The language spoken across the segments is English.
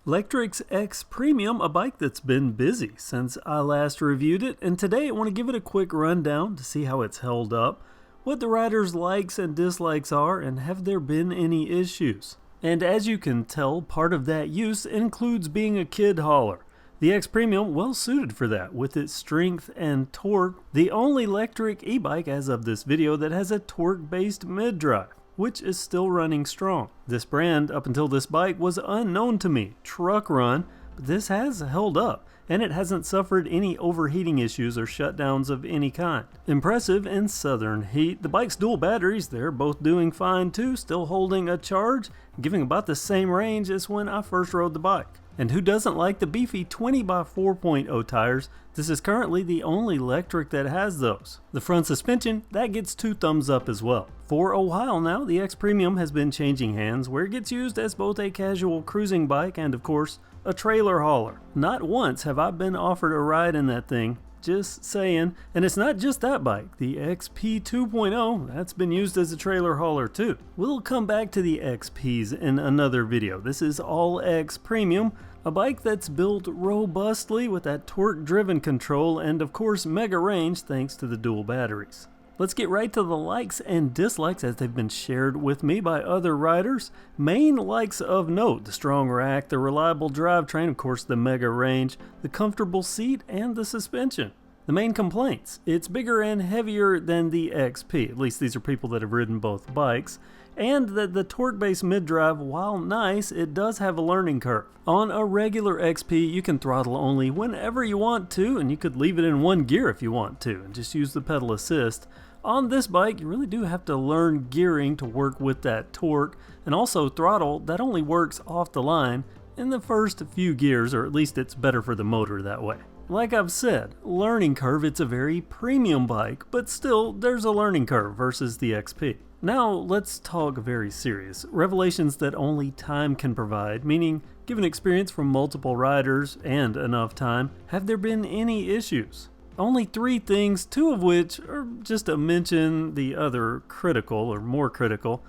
Lectric's XPremium, a bike that's been busy since I last reviewed it, and today I want to give it a quick rundown to see how it's held up, what the rider's likes and dislikes are, and have there been any issues. And as you can tell, part of that use includes being a kid hauler. The XPremium well suited for that with its strength and torque, the only Lectric e-bike as of this video that has a torque-based mid-drive, which is still running strong. This brand, up until this bike, was unknown to me, truck run, but this has held up, and it hasn't suffered any overheating issues or shutdowns of any kind. Impressive in southern heat. The bike's dual batteries, they're both doing fine too, still holding a charge, giving about the same range as when I first rode the bike. And who doesn't like the beefy 20x4.0 tires? This is currently the only Lectric that has those. The front suspension, that gets 2 thumbs up as well. For a while now, the XPremium has been changing hands where it gets used as both a casual cruising bike and, of course, a trailer hauler. Not once have I been offered a ride in that thing. Just saying. And it's not just that bike. The XP 2.0, that's been used as a trailer hauler too. We'll come back to the XPs in another video. This is all XPremium, a bike that's built robustly with that torque-driven control and of course mega range thanks to the dual batteries. Let's get right to the likes and dislikes as they've been shared with me by other riders. Main likes of note: the strong rack, the reliable drivetrain, of course the mega range, the comfortable seat, and the suspension. The main complaints: it's bigger and heavier than the XP, at least these are people that have ridden both bikes, and that the torque-based mid-drive, while nice, it does have a learning curve. On a regular XP, you can throttle only whenever you want to, and you could leave it in one gear if you want to, and just use the pedal assist. On this bike, you really do have to learn gearing to work with that torque, and also throttle that only works off the line in the first few gears, or at least it's better for the motor that way. Like I've said, learning curve, it's a very premium bike, but still there's a learning curve versus the XP. Now let's talk very serious. Revelations that only time can provide, meaning given experience from multiple riders and enough time, have there been any issues? Only 3 things, 2 of which are just a mention, the other critical or more critical.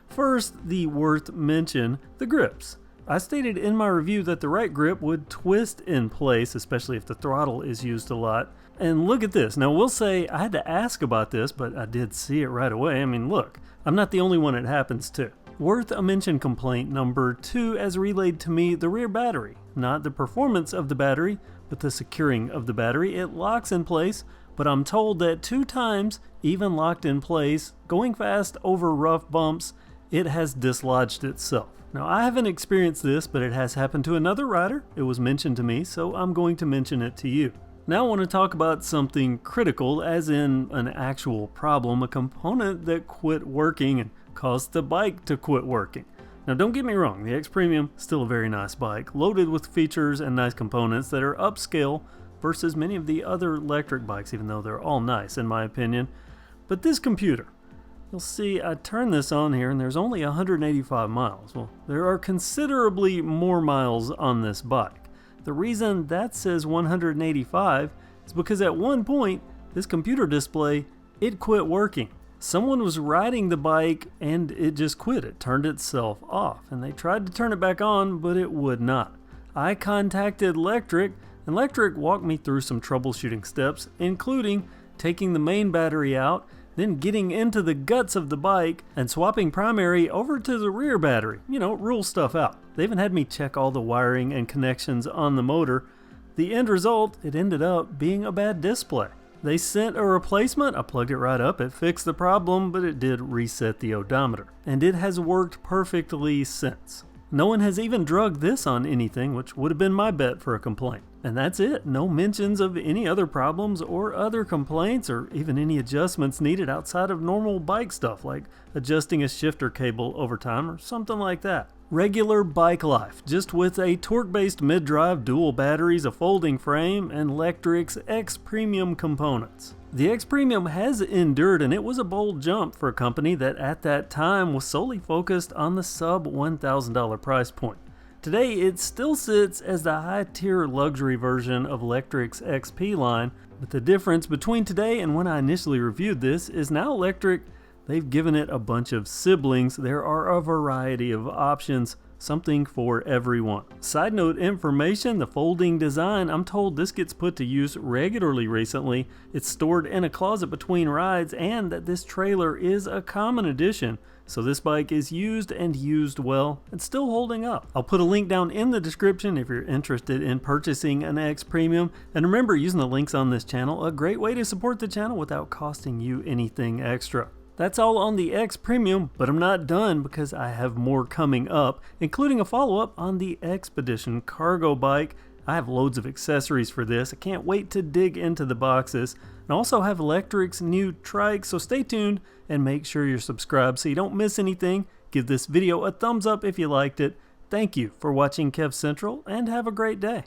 First, the worth mention, the grips. I stated in my review that the right grip would twist in place, especially if the throttle is used a lot. And look at this. Now we'll say I had to ask about this, but I did see it right away. I mean, look, I'm not the only one it happens to. Worth a mention complaint number 2, as relayed to me, the rear battery. Not the performance of the battery, but the securing of the battery. It locks in place, but I'm told that 2 times, even locked in place, going fast over rough bumps, it has dislodged itself. Now I haven't experienced this, but it has happened to another rider. It was mentioned to me, so I'm going to mention it to you. Now I want to talk about something critical, as in an actual problem, a component that quit working and caused the bike to quit working. Now don't get me wrong, the XPremium is still a very nice bike, loaded with features and nice components that are upscale versus many of the other Lectric bikes, even though they're all nice in my opinion. But this computer, you'll see I turned this on here and there's only 185 miles. Well, there are considerably more miles on this bike. The reason that says 185 is because at one point, this computer display, it quit working. Someone was riding the bike and it just quit. It turned itself off, and they tried to turn it back on, but it would not. I contacted Lectric, and Lectric walked me through some troubleshooting steps, including taking the main battery out, then getting into the guts of the bike and swapping primary over to the rear battery. You know, rule stuff out. They even had me check all the wiring and connections on the motor. The end result, it ended up being a bad display. They sent a replacement, I plugged it right up, it fixed the problem, but it did reset the odometer. And it has worked perfectly since. No one has even drugged this on anything, which would have been my bet for a complaint. And that's it. No mentions of any other problems or other complaints or even any adjustments needed outside of normal bike stuff like adjusting a shifter cable over time or something like that. Regular bike life, just with a torque-based mid-drive, dual batteries, a folding frame, and Lectric's XPremium components. The XPremium has endured, and it was a bold jump for a company that at that time was solely focused on the sub $1,000 price point. Today, it still sits as the high-tier luxury version of Lectric's XP line, but the difference between today and when I initially reviewed this is now Lectric, they've given it a bunch of siblings. There are a variety of options something for everyone. Side note information, the folding design, I'm told this gets put to use regularly recently. It's stored in a closet between rides, and that this trailer is a common addition. So this bike is used and used well and still holding up. I'll put a link down in the description if you're interested in purchasing an XPremium. And remember, using the links on this channel, a great way to support the channel without costing you anything extra. That's all on the XPremium, but I'm not done because I have more coming up, including a follow-up on the Expedition cargo bike. I have loads of accessories for this. I can't wait to dig into the boxes. And I also have Lectric's new trike, so stay tuned and make sure you're subscribed so you don't miss anything. Give this video a thumbs up if you liked it. Thank you for watching KevCentral, and have a great day.